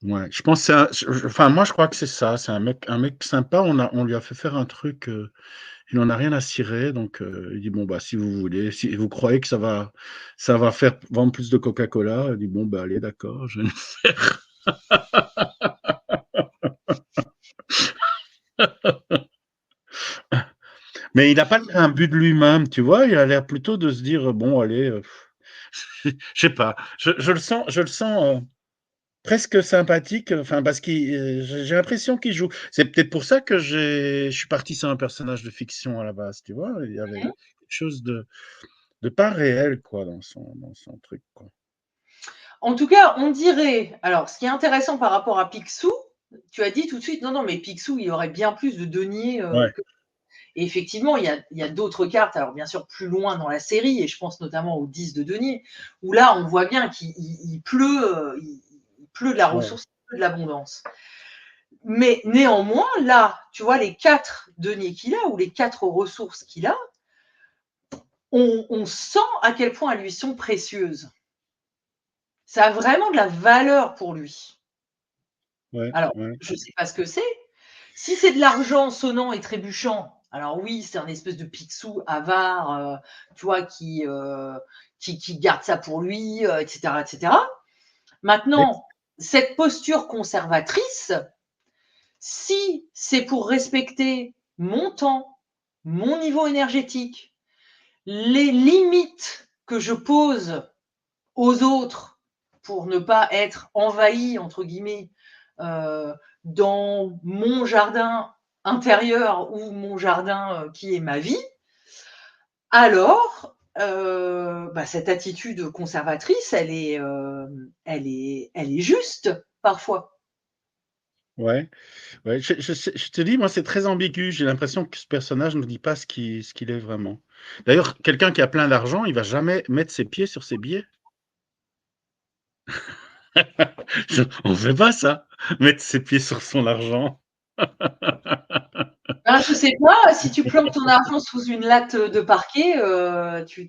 S1: Ouais, je pense que c'est un je enfin moi je crois que c'est ça, c'est un mec sympa, on lui a fait faire un truc, il en a rien à cirer donc il dit: «Bon, bah, si vous voulez, si vous croyez que ça va faire vendre plus de Coca-Cola», il dit: «Bon, bah, allez d'accord, je vais le faire». Mais il a pas l'air imbu de lui-même, tu vois? Il a l'air plutôt de se dire: «Bon allez, je sais pas, je le sens, presque sympathique, enfin parce qu'il, j'ai l'impression qu'il joue. C'est peut-être pour ça que je suis parti sur un personnage de fiction à la base, tu vois? Il y avait
S2: Mmh.
S1: quelque chose de pas réel quoi dans son truc, quoi.
S2: En tout cas, on dirait alors ce qui est intéressant par rapport à Picsou, tu as dit tout de suite: «Non, non, mais Picsou, il aurait bien plus de deniers,
S1: Ouais,
S2: que» et effectivement, il y a d'autres cartes, alors bien sûr plus loin dans la série et je pense notamment aux 10 de deniers, où là, on voit bien qu'il pleut, il pleut de la
S1: ouais,
S2: ressource, il pleut de l'abondance. Mais néanmoins, là, tu vois les 4 deniers qu'il a ou les 4 ressources qu'il a, on sent à quel point elles lui sont précieuses. Ça a vraiment de la valeur pour lui.
S1: ouais,
S2: Alors,
S1: ouais,
S2: je ne sais pas ce que c'est. Si c'est de l'argent sonnant et trébuchant, alors oui, c'est un espèce de Picsou avare, tu vois, qui garde ça pour lui, et cetera, et cetera.
S1: mais
S2: Maintenant, cette posture conservatrice, si c'est pour respecter mon temps, mon niveau énergétique, les limites que je pose aux autres pour ne pas être «envahi» entre guillemets, dans mon jardin intérieur ou mon jardin, qui est ma vie, alors, bah, cette attitude conservatrice, elle est juste parfois.
S1: ouais, ouais, je te dis, moi, c'est très ambigu. J'ai l'impression que ce personnage ne dit pas ce qu'il est vraiment. D'ailleurs, quelqu'un qui a plein d'argent, il va jamais mettre ses pieds sur ses billets. On fait pas ça, mettre ses pieds sur son argent.
S2: Ben, je sais pas, si tu plantes ton argent sous une latte de parquet, tu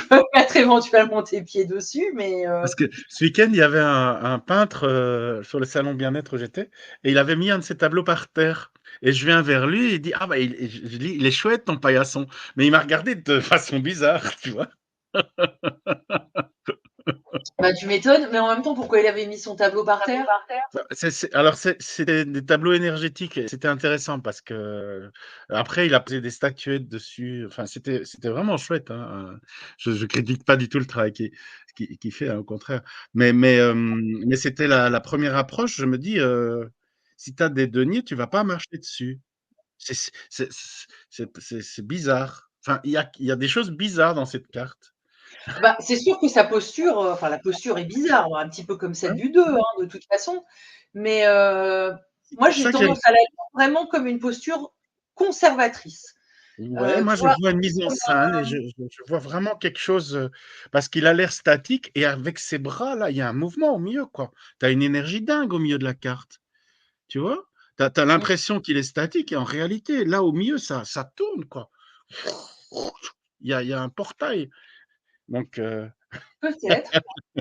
S2: peux mettre éventuellement tes pieds dessus, mais
S1: Parce que ce week-end, il y avait un peintre sur le salon bien-être où j'étais, et il avait mis un de ses tableaux par terre. Et je viens vers lui, et il dit, ah bah, je dis, il est chouette ton paillasson. Mais il m'a regardé de façon bizarre, tu vois.
S2: bah, tu m'étonnes, mais en même temps, pourquoi il avait mis son tableau par terre?
S1: Alors, c'était des tableaux énergétiques, et c'était intéressant parce que après, il a posé des statuettes dessus. Enfin, c'était vraiment chouette, hein. Je critique pas du tout le travail qu'il fait, hein, au contraire. Mais c'était la première approche. Je me dis, si tu as des deniers, tu vas pas marcher dessus. C'est bizarre. Enfin, il y a des choses bizarres dans cette carte.
S2: Bah, c'est sûr que sa posture, enfin la posture est bizarre, un petit peu comme celle
S1: Hein?
S2: du 2, hein, de toute façon. Mais
S1: C'est
S2: moi,
S1: pour
S2: j'ai
S1: ça que j'ai
S2: tendance à la lire vraiment comme une posture conservatrice.
S1: Ouais, moi
S2: Tu
S1: je
S2: vois?
S1: vois une mise en scène, et je vois vraiment quelque chose, parce qu'il a l'air statique, et avec ses bras là, il y a un mouvement au milieu, quoi. Tu as une énergie dingue au milieu de la carte, tu vois? Tu as
S2: Mmh,
S1: l'impression qu'il est statique, et en réalité, là au milieu, ça tourne, quoi. Il y a un portail, donc
S2: peut-être.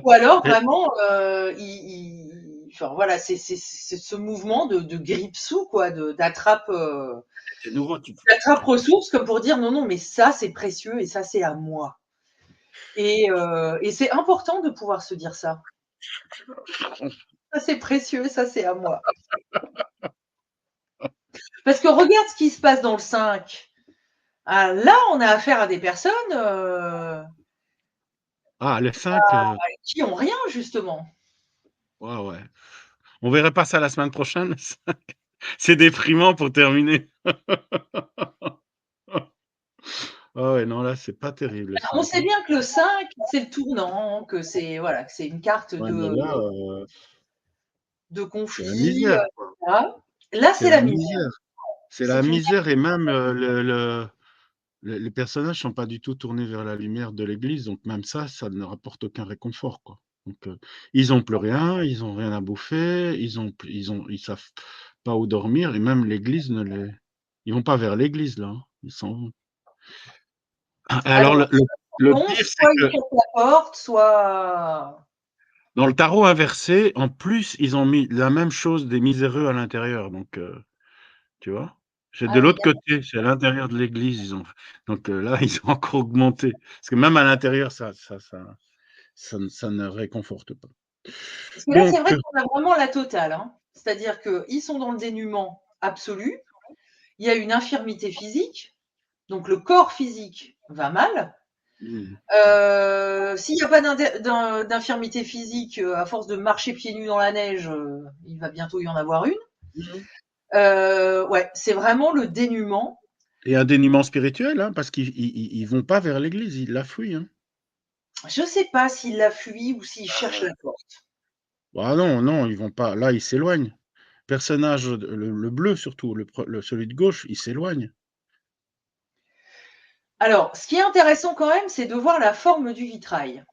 S2: Ou alors vraiment, enfin voilà, c'est ce mouvement de grippe-sous quoi, d'attrape,
S1: de nouveau tu
S2: d'attrape ressources comme pour dire: «Non, non, mais ça, c'est précieux et ça, c'est à moi». Et c'est important de pouvoir se dire ça. Ça, c'est précieux, ça, c'est à moi. Parce que regarde ce qui se passe dans le 5. Ah, là, on a affaire à des personnes
S1: le 5,
S2: qui ont rien, justement.
S1: ouais, ouais. On verrait pas ça la semaine prochaine, le 5? C'est déprimant pour terminer. Ah ouais, non, là, c'est pas terrible le
S2: On
S1: 5,
S2: sait
S1: hein.
S2: bien que le 5, c'est le tournant, que c'est voilà, que c'est une carte
S1: Ouais, mais là,
S2: de
S1: c'est la
S2: conflit,
S1: misère.
S2: voilà. Là,
S1: C'est
S2: c'est
S1: la
S2: la misère.
S1: misère. C'est la
S2: C'est une
S1: misère, et même, les personnages sont pas du tout tournés vers la lumière de l'église, donc même ça ne rapporte aucun réconfort, quoi. Donc, ils ont plus rien, ils ont rien à bouffer, ils savent pas où dormir, et même l'église ne les ils vont pas vers l'église là, hein. Ils s'en vont. Alors
S2: alors,
S1: le
S2: non,
S1: pire, c'est
S2: soit ils
S1: que
S2: claquent la porte, soit
S1: dans le tarot inversé, en plus, ils ont mis la même chose, des miséreux à l'intérieur, donc, tu vois? C'est de
S2: ah oui,
S1: l'autre côté, c'est à l'intérieur de l'église, ils ont donc, là, ils ont encore augmenté. Parce que même à l'intérieur, ça ne réconforte pas.
S2: parce que là, c'est
S1: Donc,
S2: vrai qu'on a vraiment la totale, hein. C'est-à-dire qu'ils sont dans le dénuement absolu. Il y a une infirmité physique, donc le corps physique va mal.
S1: mmh,
S2: S'il n'y a pas d'infirmité physique, à force de marcher pieds nus dans la neige, il va bientôt y en avoir une.
S1: mmh,
S2: Ouais, c'est vraiment le dénuement.
S1: et un dénuement spirituel, hein, parce qu'ils vont pas vers l'église, ils la fuient, hein.
S2: Je ne sais pas s'il la fuit ou s'il cherche la porte.
S1: Ah non, non, ils vont pas, là, ils s'éloignent. Personnage, le bleu surtout, celui de gauche, il s'éloigne.
S2: Alors, ce qui est intéressant quand même, c'est de voir la forme du vitrail.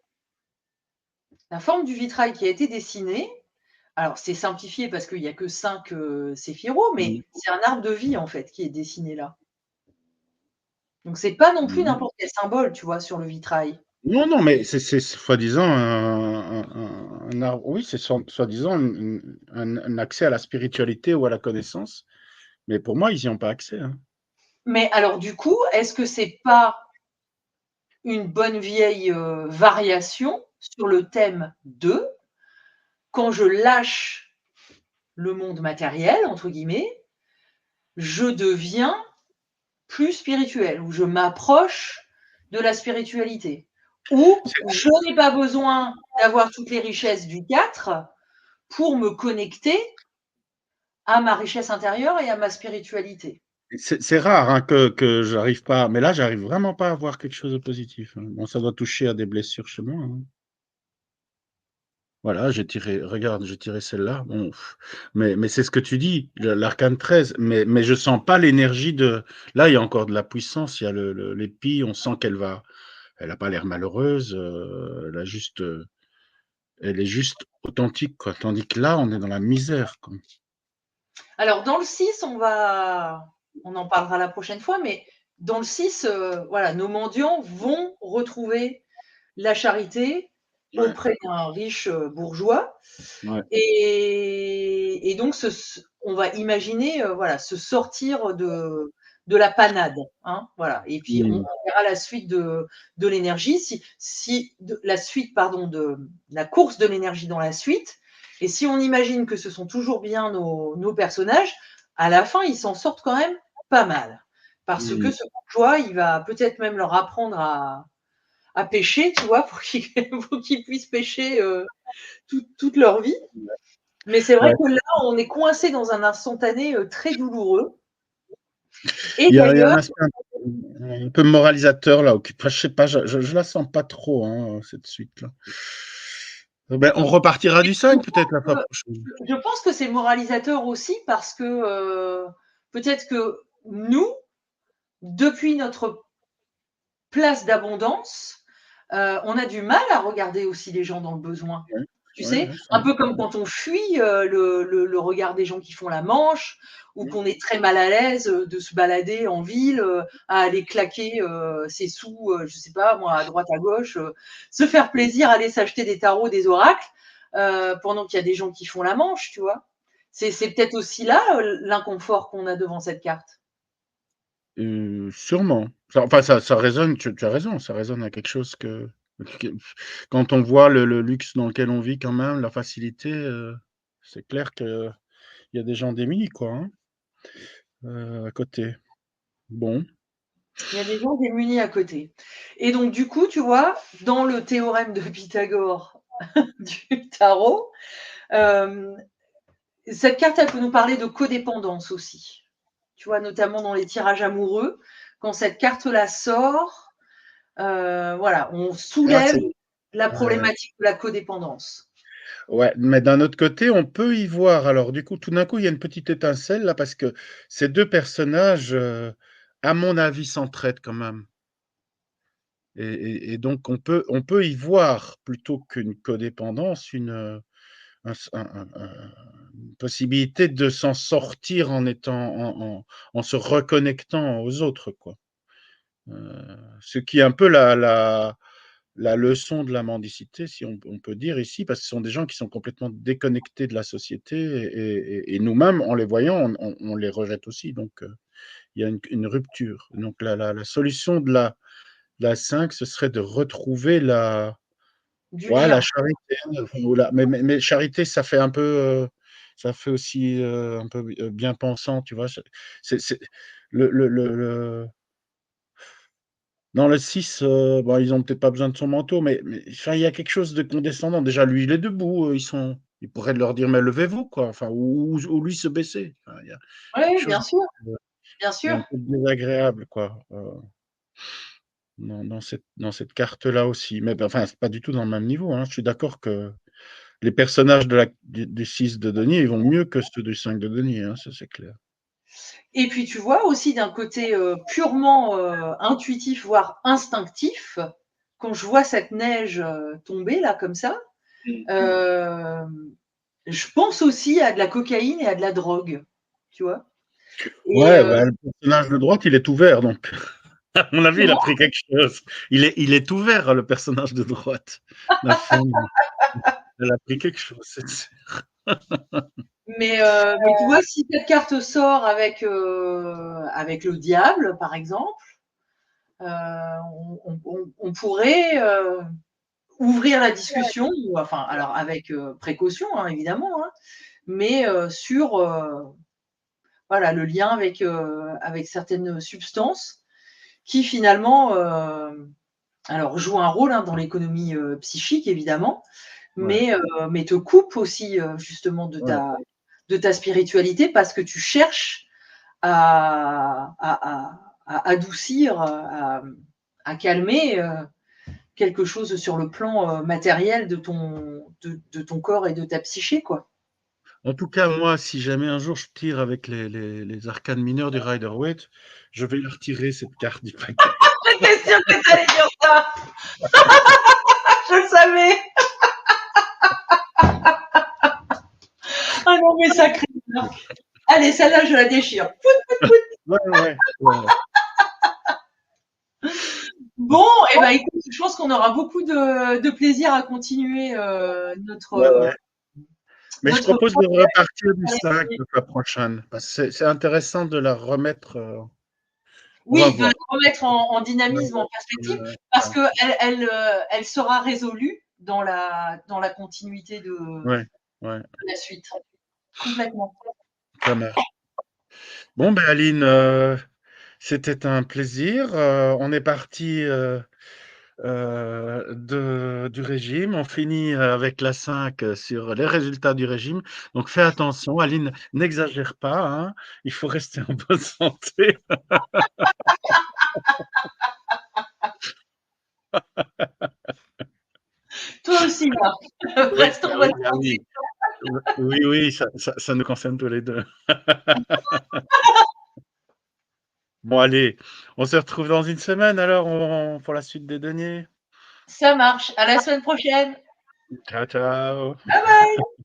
S2: La forme du vitrail qui a été dessinée, alors c'est simplifié parce qu'il n'y a que 5 séphiros,
S1: Mmh.
S2: mais c'est un arbre de vie en fait qui est dessiné là. Donc c'est pas non plus
S1: Mmh.
S2: n'importe quel symbole, tu vois, sur le vitrail.
S1: Non, non, mais c'est soi-disant un arbre, oui, c'est soi-disant un accès à la spiritualité ou à la connaissance, mais pour moi, ils y ont pas accès, hein.
S2: Mais alors du coup, est-ce que c'est pas une bonne vieille variation sur le thème de quand je lâche le monde matériel, entre guillemets, je deviens plus spirituel, ou je m'approche de la spiritualité, ou
S1: C'est
S2: je n'ai pas besoin d'avoir toutes les richesses du 4 pour me connecter à ma richesse intérieure et à ma spiritualité.
S1: c'est rare, hein, que j'arrive pas, mais là, j'arrive vraiment pas à voir quelque chose de positif, hein. Bon, ça doit toucher à des blessures chez moi, hein. Voilà, j'ai tiré celle-là, bon, mais c'est ce que tu dis, l'arcane 13, mais je sens pas l'énergie de là, il y a encore de la puissance, il y a l'épée, on sent elle a pas l'air malheureuse, elle est juste authentique, quoi. Tandis que là, on est dans la misère, quoi.
S2: Alors dans le 6, on va on en parlera la prochaine fois, mais dans le 6, voilà, nos mendiants vont retrouver la charité
S1: Ouais,
S2: auprès d'un riche bourgeois.
S1: ouais.
S2: Et donc, on va imaginer voilà, se sortir de la panade. Hein, voilà. Et puis, on
S1: Mmh.
S2: verra la suite de l'énergie, la suite, pardon, de la course de l'énergie dans la suite. Et si on imagine que ce sont toujours bien nos personnages, à la fin, ils s'en sortent quand même pas mal. Parce que
S1: Mmh.
S2: ce bourgeois, il va peut-être même leur apprendre à pêcher, tu vois, pour qu'ils puissent pêcher toute leur vie. Mais c'est vrai
S1: Ouais.
S2: que là, on est coincé dans un instantané très douloureux. Et
S1: Il y a un
S2: d'ailleurs,
S1: aspect un peu moralisateur là, enfin, je sais pas, je la sens pas trop, hein, cette suite-là. Ben, on repartira du
S2: je
S1: 5
S2: pense
S1: peut-être la fois
S2: que,
S1: prochaine.
S2: je pense que c'est moralisateur aussi parce que peut-être que nous, depuis notre place d'abondance, on a du mal à regarder aussi les gens dans le besoin.
S1: Ouais,
S2: Tu
S1: ouais,
S2: sais,
S1: ouais, sans
S2: un peu
S1: doute.
S2: comme quand on fuit le regard des gens qui font la manche, ou
S1: Mmh.
S2: qu'on est très mal à l'aise de se balader en ville, à aller claquer ses sous, je sais pas moi, à droite, à gauche, se faire plaisir, aller s'acheter des tarots, des oracles, pendant qu'il y a des gens qui font la manche, tu vois. C'est peut-être aussi là l'inconfort qu'on a devant cette carte.
S1: Sûrement. Enfin ça résonne, tu as raison, ça résonne à quelque chose que quand on voit le luxe dans lequel on vit quand même, la facilité, c'est clair qu'il y a des gens démunis quoi, hein, à côté. Bon.
S2: Il y a des gens démunis à côté. Et donc, du coup, tu vois, dans le théorème de Pythagore du tarot, euh, cette carte, elle peut nous parler de codépendance aussi. Tu vois, notamment dans les tirages amoureux, quand cette carte-là sort, voilà, on
S1: Ah
S2: soulève
S1: c'est
S2: la
S1: ouais.
S2: problématique de la codépendance.
S1: Ouais, mais d'un autre côté, on peut y voir alors du coup, tout d'un coup, il y a une petite étincelle là parce que ces 2 personnages, à mon avis, s'entraident quand même et donc on peut y voir plutôt qu'une codépendance, un s une possibilité de s'en sortir en étant en se reconnectant aux autres quoi. Ce qui est un peu la leçon de la mendicité, si on peut dire ici, parce que ce sont des gens qui sont complètement déconnectés de la société et nous-mêmes, en les voyant, on les rejette aussi. Donc, il y a une rupture. Donc, la solution de la 5, ce serait de retrouver
S2: Du
S1: ouais, la
S2: lien.
S1: charité. Mais charité, ça fait aussi un peu bien pensant, tu vois. C'est le dans le 6, bon, ils ont peut-être pas besoin de son manteau, mais enfin, il y a quelque chose de condescendant. Déjà, lui, il est debout, il pourrait leur dire: «Mais levez-vous», quoi, enfin, ou lui se baisser. Enfin, il y a quelque
S2: Oui,
S1: chose
S2: bien
S1: d'un
S2: sûr.
S1: peu désagréable, quoi, dans cette carte-là aussi. Mais bah, enfin, c'est pas du tout dans le même niveau, hein. Je suis d'accord que les personnages du 6 de Denis, ils vont mieux que ceux du 5 de Denis, hein, ça, c'est clair.
S2: Et puis tu vois aussi d'un côté purement intuitif, voire instinctif, quand je vois cette neige tomber là comme ça, euh, je pense aussi à de la cocaïne et à de la drogue, tu vois. Et
S1: Ouais, bah, le personnage de droite, il est ouvert, donc à mon avis, il a
S2: comment.
S1: pris quelque chose. Il est ouvert, le personnage de droite. La femme, elle a pris quelque chose, c'est sûr.
S2: Mais tu vois, si cette carte sort avec le diable, par exemple, on pourrait ouvrir la discussion, enfin, alors avec précaution, hein, évidemment, hein, mais sur voilà, le lien avec certaines substances qui finalement alors jouent un rôle hein, dans l'économie psychique, évidemment,
S1: Ouais,
S2: mais te coupent aussi justement
S1: ouais.
S2: de ta spiritualité parce que tu cherches à adoucir, à calmer quelque chose sur le plan matériel de ton corps et de ta psyché, quoi.
S1: En tout cas, moi, si jamais un jour je tire avec les arcanes mineures du Rider-Waite, je vais lui retirer cette carte du paquet.
S2: J'étais sûre que tu allais dire ça. Je le savais. Ah non, mais sacré. Allez, celle-là, je la déchire.
S1: Ouais, ouais, ouais, ouais.
S2: Bon, et ben écoute, je pense qu'on aura beaucoup de plaisir à continuer
S1: Ouais, ouais. Mais je
S2: notre
S1: propose de repartir du 5
S2: projet.
S1: la fois prochaine, parce que c'est intéressant de la remettre, on va
S2: Oui, de la
S1: voir.
S2: remettre en
S1: Ouais,
S2: dynamisme, en
S1: ouais,
S2: perspective,
S1: ouais,
S2: parce qu'elle sera résolue dans la continuité
S1: ouais, ouais,
S2: de la suite. Complètement.
S1: ça marche. Bon, ben Aline, c'était un plaisir. On est parti du régime. On finit avec la 5 sur les résultats du régime. Donc fais attention, Aline, n'exagère pas, hein. Il faut rester en bonne santé.
S2: Toi aussi, Marc.
S1: Oui,
S2: Reste en
S1: ah
S2: bonne
S1: oui, ah
S2: santé.
S1: oui. Oui, oui, ça nous concerne tous les deux. Bon, allez, on se retrouve dans une semaine alors pour la suite des deniers.
S2: Ça marche. À la semaine prochaine.
S1: Ciao, ciao.
S2: Bye bye.